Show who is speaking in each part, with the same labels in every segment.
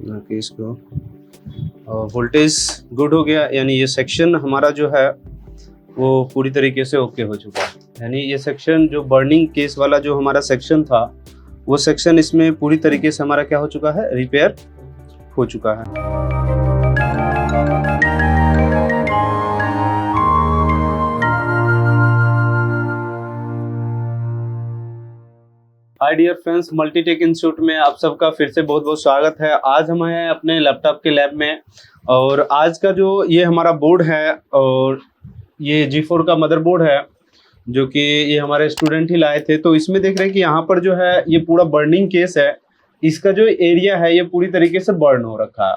Speaker 1: कि इसको voltage good हो गया, यानी ये सेक्शन हमारा जो है वो पूरी तरीके से ओके हो चुका है। यानी ये सेक्शन जो बर्निंग केस वाला जो हमारा सेक्शन था, वो सेक्शन इसमें पूरी तरीके से हमारा क्या हो चुका है, रिपेयर हो चुका है। Hi dear friends, Multitech institute में आप सबका फिर से बहुत बहुत स्वागत है। आज हम हैं अपने लैपटॉप के लैब में, और आज का जो ये हमारा बोर्ड है, और ये G4 का मदरबोर्ड है, जो कि ये हमारे स्टूडेंट ही लाए थे। तो इसमें देख रहे हैं कि यहाँ पर जो है ये पूरा बर्निंग केस है। इसका जो एरिया है ये पूरी तरीके से बर्न हो रखा है,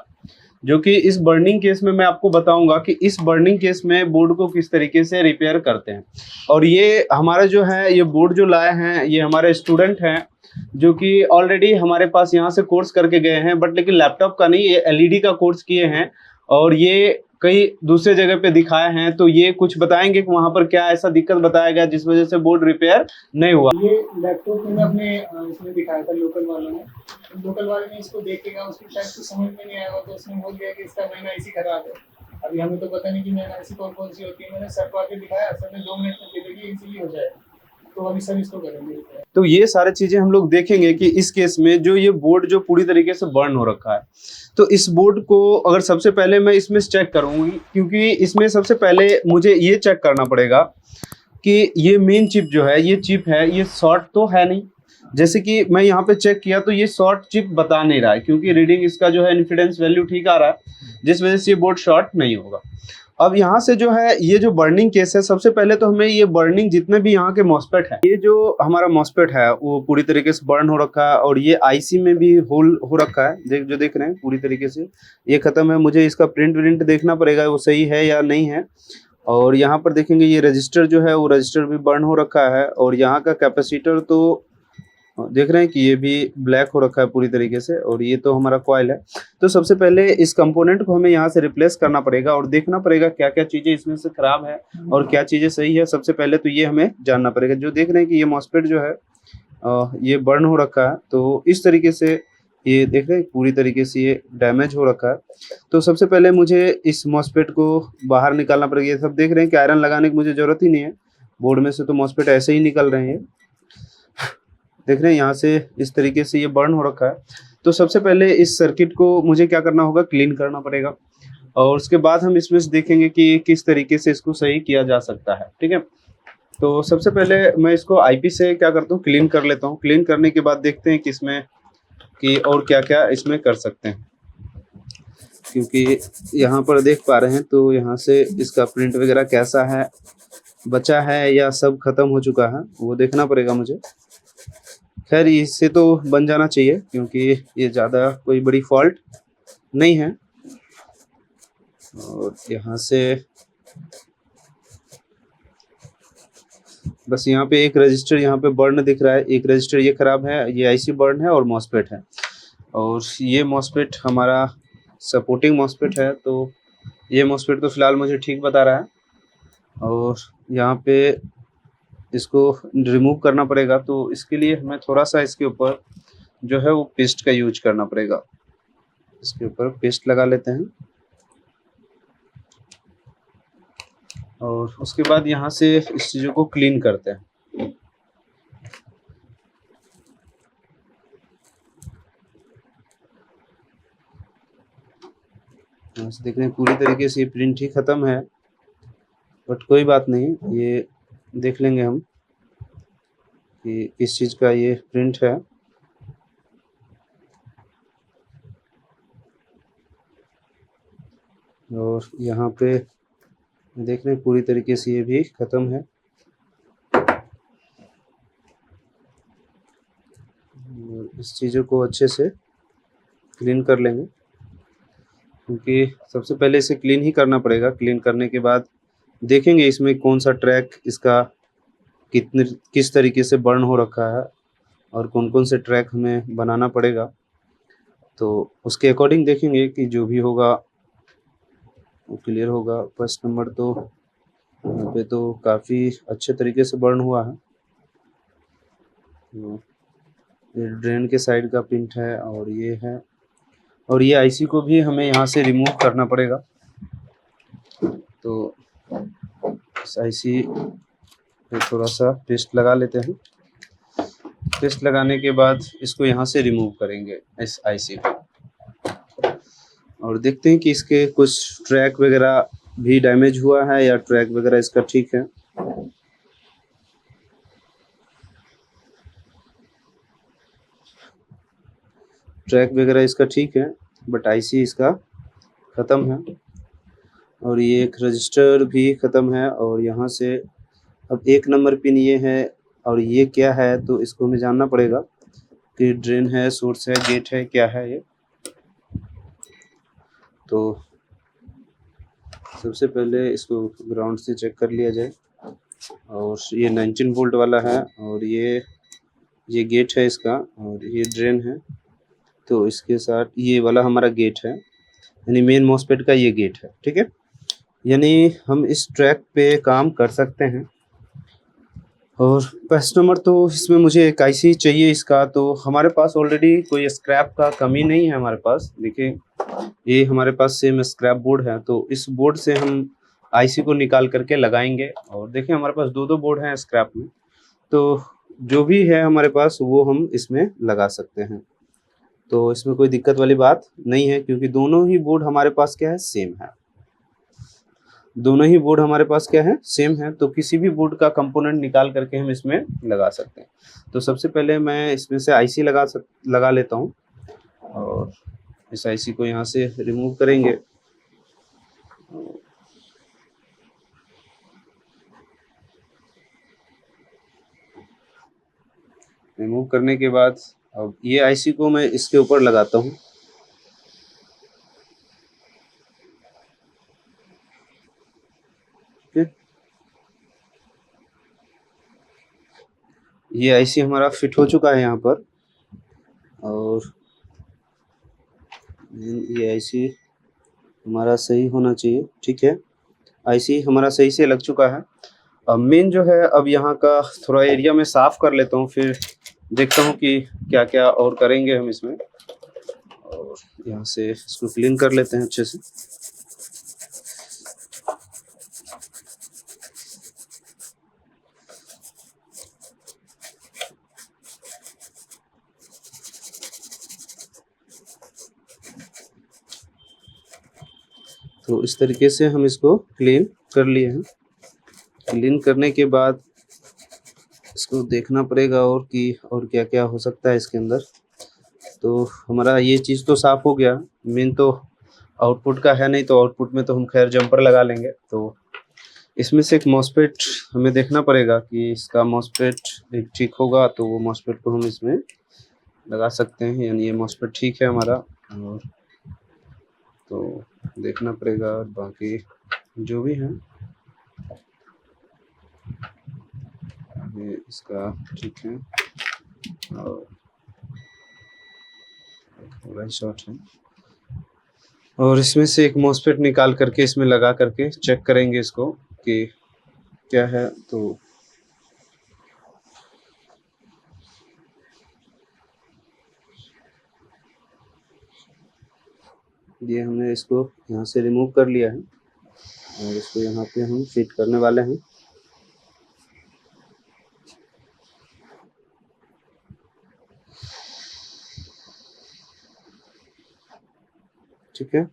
Speaker 1: जो कि इस बर्निंग केस में मैं आपको बताऊंगा कि इस बर्निंग केस में बोर्ड को किस तरीके से रिपेयर करते हैं। और ये हमारा जो है ये बोर्ड जो लाए हैं ये हमारे स्टूडेंट हैं, जो कि ऑलरेडी हमारे पास यहाँ से कोर्स करके गए हैं, बट लेकिन लैपटॉप का नहीं, ये एलईडी का कोर्स किए हैं और ये कई दूसरे जगह पे दिखाए हैं। तो ये कुछ बताएंगे कि वहाँ पर क्या ऐसा दिक्कत बताया गया जिस वजह से बोर्ड रिपेयर नहीं हुआ।
Speaker 2: ये लैपटॉप मैंने अपने इसमें दिखाया था लोकल वालों ने। लोकल वाले ने इसको देख के कहा, उसकी शायद कुछ समझ में नहीं आया, तो उसने बोल दिया कि इसका मैन आईसी खराब है। अभी हमें तो पता नहीं कि मैन आईसी कौन कौन सी होती है। मैंने सर को आके दिखाया, सर ने 2 मिनट में दे दिया, इजीली हो जाएगा। तो अभी सर इसको करेंगे।
Speaker 1: तो ये सारी चीजें हम लोग देखेंगे कि इस केस में जो ये बोर्ड जो पूरी तरीके से बर्न हो रखा है, तो इस बोर्ड को अगर सबसे पहले मैं इसमें चेक करूंगी, क्योंकि इसमें सबसे पहले मुझे ये चेक करना पड़ेगा कि ये मेन चिप जो है, ये चिप है, ये शॉर्ट तो है नहीं। जैसे कि मैं यहाँ पे चेक किया तो ये शॉर्ट चिप बता नहीं रहा है, क्योंकि रीडिंग इसका जो है इम्पीडेंस वैल्यू ठीक आ रहा है, जिस वजह से ये बोर्ड शॉर्ट नहीं होगा। अब यहाँ से जो है ये जो बर्निंग केस है, सबसे पहले तो हमें ये बर्निंग जितने भी यहाँ के मॉसफेट है, ये जो हमारा मॉसफेट है वो पूरी तरीके से बर्न हो रखा है, और ये आईसी में भी होल हो रखा है। जो देख रहे हैं पूरी तरीके से ये खत्म है। मुझे इसका प्रिंट देखना पड़ेगा वो सही है या नहीं है। और यहाँ पर देखेंगे ये रजिस्टर जो है वो रजिस्टर भी बर्न हो रखा है, और यहाँ का कैपेसिटर तो देख रहे हैं कि ये भी ब्लैक हो रखा है पूरी तरीके से, और ये तो हमारा कॉइल है। तो सबसे पहले इस कंपोनेंट को हमें यहाँ से रिप्लेस करना पड़ेगा, और देखना पड़ेगा क्या क्या चीजें इसमें से खराब है और क्या चीजें सही है। सबसे पहले तो ये हमें जानना पड़ेगा। जो देख रहे हैं कि ये मॉसफेट जो है ये बर्न हो रखा है, तो इस तरीके से ये देख रहे हैं पूरी तरीके से ये डैमेज हो रखा है। तो सबसे पहले मुझे इस मॉसफेट को बाहर निकालना पड़ेगा। ये सब देख रहे हैं कि आयरन लगाने की मुझे जरूरत ही नहीं है, बोर्ड में से तो मॉसफेट ऐसे ही निकल रहे हैं। देख रहे हैं यहाँ से इस तरीके से ये बर्न हो रखा है। तो सबसे पहले इस सर्किट को मुझे क्या करना होगा, क्लीन करना पड़ेगा, और उसके बाद हम इसमें से देखेंगे कि किस तरीके से इसको सही किया जा सकता है। ठीक है, तो सबसे पहले मैं इसको आईपी से क्या करता हूँ, क्लीन कर लेता हूँ। क्लीन करने के बाद देखते हैं कि इसमें कि और क्या क्या इसमें कर सकते हैं, क्योंकि यहाँ पर देख पा रहे हैं तो यहाँ से इसका प्रिंट वगैरह कैसा है, बचा है या सब खत्म हो चुका है, वो देखना पड़ेगा मुझे। खैर इससे तो बन जाना चाहिए, क्योंकि ये ज़्यादा कोई बड़ी फॉल्ट नहीं है। और यहाँ से बस यहाँ पे एक रजिस्टर यहाँ पे बर्न दिख रहा है, एक रजिस्टर ये खराब है, ये आईसी बर्न है और मॉसफेट है। और ये मॉसफेट हमारा सपोर्टिंग मॉसफेट है, तो ये मॉसफेट तो फिलहाल मुझे ठीक बता रहा है। और यहाँ पे इसको रिमूव करना पड़ेगा, तो इसके लिए हमें थोड़ा सा इसके ऊपर जो है वो पेस्ट का यूज करना पड़ेगा। इसके ऊपर पेस्ट लगा लेते हैं, और उसके बाद यहाँ से इस चीज़ों को क्लीन करते हैं। यहाँ से देख रहे हैं पूरी तरीके से ये प्रिंट ही ख़त्म है, बट कोई बात नहीं, ये देख लेंगे हम कि किस चीज़ का ये प्रिंट है। और यहाँ पे देख रहे हैं पूरी तरीके से ये भी ख़त्म है। और इस चीज़ों को अच्छे से क्लीन कर लेंगे, क्योंकि सबसे पहले इसे क्लीन ही करना पड़ेगा। क्लीन करने के बाद देखेंगे इसमें कौन सा ट्रैक इसका किस तरीके से बर्न हो रखा है, और कौन कौन से ट्रैक हमें बनाना पड़ेगा। तो उसके अकॉर्डिंग देखेंगे कि जो भी होगा वो क्लियर होगा। फर्स्ट नंबर तो यहाँ पे तो काफ़ी अच्छे तरीके से बर्न हुआ है। तो ये ड्रेन के साइड का प्रिंट है, और ये है और ये आईसी को भी हमें यहाँ से रिमूव करना पड़ेगा। तो इस आईसी पे थोड़ा सा पेस्ट लगा लेते हैं। पेस्ट लगाने के बाद इसको यहाँ से रिमूव करेंगे इस आईसी को, और देखते हैं कि इसके कुछ ट्रैक वगैरह भी डैमेज हुआ है या ट्रैक वगैरह इसका ठीक है। ट्रैक वगैरह इसका ठीक है, बट आईसी इसका ख़त्म है, और ये एक रजिस्टर भी ख़त्म है। और यहाँ से अब 1 नंबर पिन ये है, और ये क्या है तो इसको हमें जानना पड़ेगा कि ड्रेन है, सोर्स है, गेट है, क्या है ये। तो सबसे पहले इसको ग्राउंड से चेक कर लिया जाए, और ये 19 वोल्ट वाला है, और ये गेट है इसका, और ये ड्रेन है। तो इसके साथ ये वाला हमारा गेट है, यानी मेन मॉसफेट का ये गेट है, ठीक है। यानी हम इस ट्रैक पे काम कर सकते हैं। और कस्टमर तो इसमें मुझे एक आईसी चाहिए इसका, तो हमारे पास ऑलरेडी कोई स्क्रैप का कमी नहीं है हमारे पास। देखिए ये हमारे पास सेम स्क्रैप बोर्ड है, तो इस बोर्ड से हम आईसी को निकाल करके लगाएंगे। और देखिए हमारे पास 2 बोर्ड हैं स्क्रैप में, तो जो भी है हमारे पास वो हम इसमें लगा सकते हैं। तो इसमें कोई दिक्कत वाली बात नहीं है, क्योंकि दोनों ही बोर्ड हमारे पास क्या है, सेम है। दोनों ही बोर्ड हमारे पास क्या है, सेम है। तो किसी भी बोर्ड का कंपोनेंट निकाल करके हम इसमें लगा सकते हैं। तो सबसे पहले मैं इसमें से आईसी लगा लेता हूँ, और इस आईसी को यहाँ से रिमूव करेंगे। रिमूव करने के बाद अब ये आईसी को मैं इसके ऊपर लगाता हूँ। ये आईसी हमारा फिट हो चुका है यहाँ पर, और ये आईसी हमारा सही होना चाहिए, ठीक है। आईसी हमारा सही से लग चुका है। अब मेन जो है, अब यहाँ का थोड़ा एरिया में साफ कर लेता हूँ, फिर देखता हूँ कि क्या क्या और करेंगे हम इसमें। और यहाँ से इसको क्लीन कर लेते हैं अच्छे से। तो इस तरीके से हम इसको क्लीन कर लिए हैं। क्लीन करने के बाद इसको देखना पड़ेगा और क्या क्या हो सकता है इसके अंदर। तो हमारा ये चीज़ तो साफ़ हो गया। मेन तो आउटपुट का है, नहीं तो आउटपुट में तो हम खैर जंपर लगा लेंगे। तो इसमें से एक मॉसफेट हमें देखना पड़ेगा कि इसका मॉसफेट एक ठीक होगा, तो वो मॉसफेट को हम इसमें लगा सकते हैं। यानी ये मॉसफेट ठीक है हमारा, और तो देखना पड़ेगा। बाकी जो भी है ये इसका ठीक है, और थोड़ा शॉर्ट है। और इसमें से एक मॉसफेट निकाल करके इसमें लगा करके चेक करेंगे इसको कि क्या है। तो ये हमने इसको यहाँ से रिमूव कर लिया है, और इसको यहाँ पे हम फिट करने वाले हैं। ठीक है,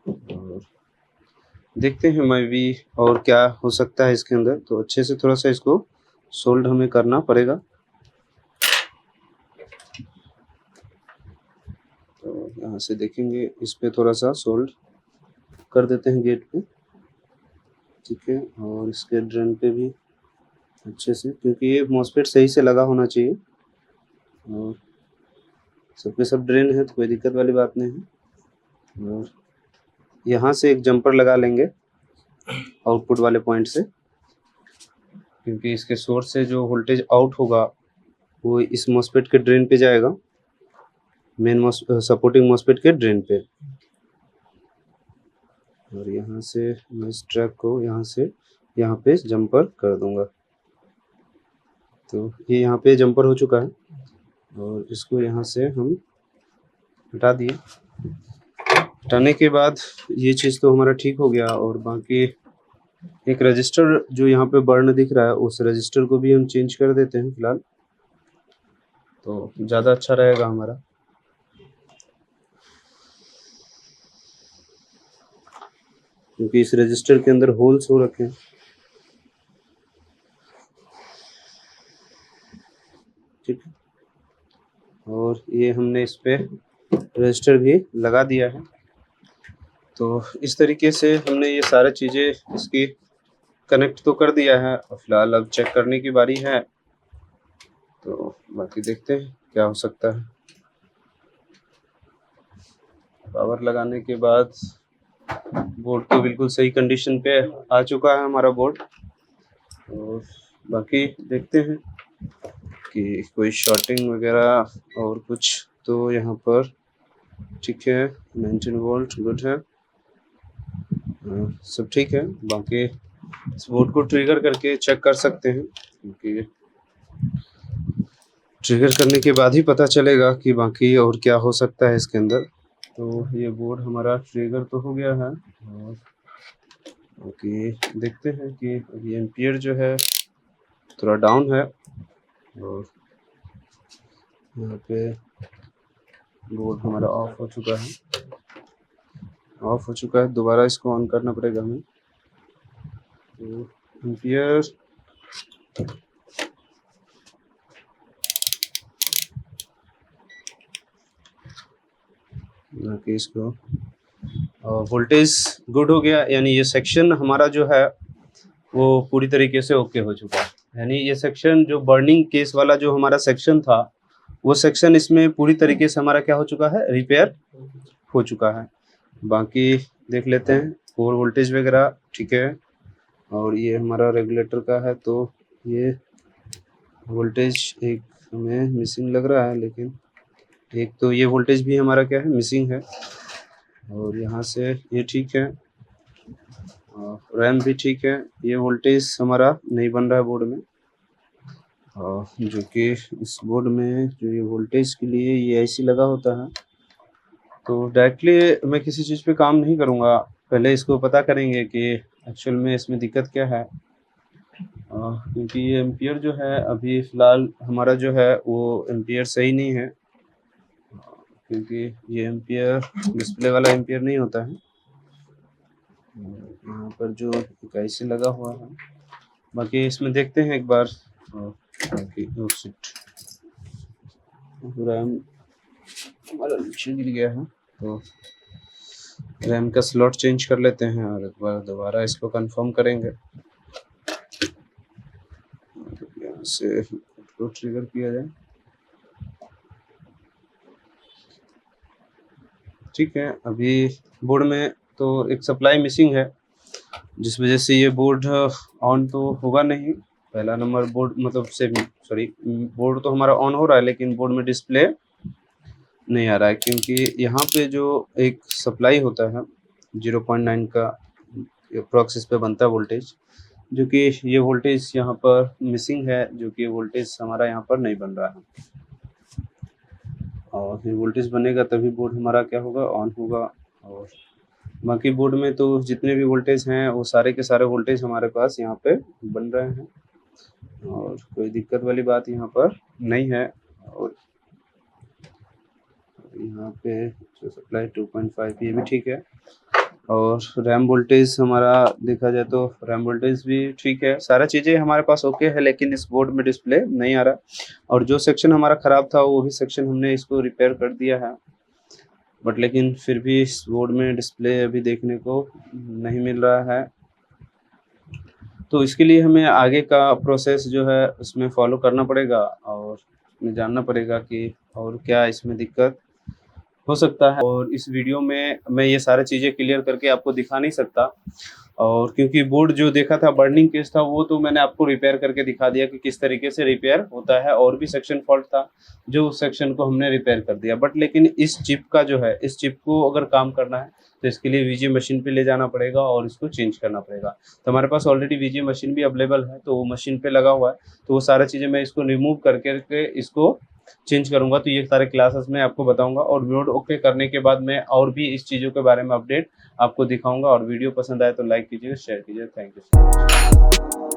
Speaker 1: और देखते हैं मैं भी और क्या हो सकता है इसके अंदर। तो अच्छे से थोड़ा सा इसको सोल्ड हमें करना पड़ेगा। तो यहाँ से देखेंगे, इस पे थोड़ा सा सोल्ड कर देते हैं गेट पे, ठीक है। और इसके ड्रेन पे भी अच्छे से, क्योंकि ये मॉसफेट सही से लगा होना चाहिए, और सबके सब ड्रेन है तो कोई दिक्कत वाली बात नहीं है। और यहाँ से एक जंपर लगा लेंगे आउटपुट वाले पॉइंट से, क्योंकि इसके सोर्स से जो वोल्टेज आउट होगा वो इस मॉसफेट के ड्रेन पे जाएगा, मेन सपोर्टिंग मॉसफेट के ड्रेन पे। और यहाँ से मैं इस ट्रैक को यहाँ से यहाँ पे जंपर कर दूंगा। तो ये यहाँ पे जंपर हो चुका है, और इसको यहाँ से हम हटा दिए। हटाने के बाद ये चीज़ तो हमारा ठीक हो गया, और बाकी एक रजिस्टर जो यहाँ पे बर्न दिख रहा है, उस रजिस्टर को भी हम चेंज कर देते हैं फिलहाल, तो ज़्यादा अच्छा रहेगा हमारा। क्योंकि इस रजिस्टर के अंदर होल्स हो रखे हैं। ठीक है, और ये हमने इस पे रजिस्टर भी लगा दिया है। तो इस तरीके से हमने ये सारा चीज़ें इसकी कनेक्ट तो कर दिया है, और फिलहाल अब चेक करने की बारी है, तो बाकी देखते हैं क्या हो सकता है। पावर लगाने के बाद बोर्ड तो बिल्कुल सही कंडीशन पे आ चुका है हमारा बोर्ड, और बाकी देखते हैं कि कोई शॉर्टिंग वगैरह और कुछ तो यहाँ पर ठीक है। 19 वोल्ट गुड है, सब ठीक है। बाकी इस बोर्ड को ट्रिगर करके चेक कर सकते हैं, क्योंकि ट्रिगर करने के बाद ही पता चलेगा कि बाकी और क्या हो सकता है इसके अंदर। तो ये बोर्ड हमारा ट्रिगर तो हो गया है, और बाकी देखते हैं कि अभी एम्पियर जो है थोड़ा डाउन है, और यहाँ पे बोर्ड हमारा ऑफ हो चुका है। दोबारा इसको ऑन करना पड़ेगा हमें। तो एम्पियर कि इसको वोल्टेज गुड हो गया, यानी ये सेक्शन हमारा जो है वो पूरी तरीके से ओके हो चुका है। यानी ये सेक्शन जो बर्निंग केस वाला जो हमारा सेक्शन था, वो सेक्शन इसमें पूरी तरीके से हमारा क्या हो चुका है, रिपेयर हो चुका है। बाकी देख लेते हैं और वोल्टेज वगैरह ठीक है, और ये हमारा रेगुलेटर का है, तो ये वोल्टेज एक हमें मिसिंग लग रहा है, लेकिन एक तो ये वोल्टेज भी हमारा क्या है, मिसिंग है, और यहाँ से ये ठीक है, रैम भी ठीक है। ये वोल्टेज हमारा नहीं बन रहा है बोर्ड में, जो कि इस बोर्ड में जो ये वोल्टेज के लिए ये ऐसी लगा होता है। तो डायरेक्टली मैं किसी चीज़ पे काम नहीं करूँगा, पहले इसको पता करेंगे कि एक्चुअल में इसमें दिक्कत क्या है, क्योंकि ये एम्पियर जो है अभी फ़िलहाल हमारा जो है वो एम्पियर सही नहीं है, क्योंकि ये एम्पियर डिस्प्ले वाला एम्पियर नहीं होता है। यहाँ पर जो ऐसे लगा हुआ है, बाकी इसमें देखते हैं एक बार। बाकी रैम हमारा नीचे गिर गया है, तो रैम का स्लॉट चेंज कर लेते हैं और एक बार दोबारा इसको कंफर्म करेंगे। यहाँ से इसको ट्रिगर किया जाए, ठीक है। अभी बोर्ड में तो एक सप्लाई मिसिंग है, जिस वजह से ये बोर्ड ऑन तो होगा नहीं। पहला नंबर बोर्ड मतलब बोर्ड तो हमारा ऑन हो रहा है, लेकिन बोर्ड में डिस्प्ले नहीं आ रहा है, क्योंकि यहाँ पे जो एक सप्लाई होता है 0.9 का अप्रॉक्स इस पे बनता है वोल्टेज, जो कि ये वोल्टेज यहाँ पर मिसिंग है, जो कि वोल्टेज हमारा यहाँ पर नहीं बन रहा है। और ये वोल्टेज बनेगा तभी बोर्ड हमारा क्या होगा, ऑन होगा। और बाकी बोर्ड में तो जितने भी वोल्टेज हैं वो सारे के सारे वोल्टेज हमारे पास यहाँ पे बन रहे हैं, और कोई दिक्कत वाली बात यहाँ पर नहीं है। और यहाँ पे जो सप्लाई 2.5 ये भी ठीक है, और रैम वोल्टेज हमारा देखा जाए तो रैम वोल्टेज भी ठीक है, सारा चीज़ें हमारे पास ओके है, लेकिन इस बोर्ड में डिस्प्ले नहीं आ रहा। और जो सेक्शन हमारा ख़राब था वो भी सेक्शन हमने इसको रिपेयर कर दिया है, बट लेकिन फिर भी इस बोर्ड में डिस्प्ले अभी देखने को नहीं मिल रहा है। तो इसके लिए हमें आगे का प्रोसेस जो है उसमें फॉलो करना पड़ेगा, और जानना पड़ेगा कि और क्या इसमें दिक्कत हो सकता है। और इस वीडियो में मैं ये सारी चीज़ें क्लियर करके आपको दिखा नहीं सकता, और क्योंकि बोर्ड जो देखा था बर्निंग केस था, वो तो मैंने आपको रिपेयर करके दिखा दिया कि किस तरीके से रिपेयर होता है। और भी सेक्शन फॉल्ट था जो उस सेक्शन को हमने रिपेयर कर दिया, बट लेकिन इस चिप का जो है, इस चिप को अगर काम करना है तो इसके लिए वीजी मशीन पे ले जाना पड़ेगा और इसको चेंज करना पड़ेगा। तो हमारे पास ऑलरेडी वीजी मशीन भी अवेलेबल है, तो वो मशीन पे लगा हुआ है, तो वो सारा चीज़ें मैं इसको रिमूव करके इसको चेंज करूंगा तो ये सारे क्लासेस मैं आपको बताऊंगा, और बोर्ड ओके करने के बाद मैं और भी इस चीज़ों के बारे में अपडेट आपको दिखाऊंगा। और वीडियो पसंद आए तो लाइक कीजिएगा, शेयर कीजिएगा। Thank you so much.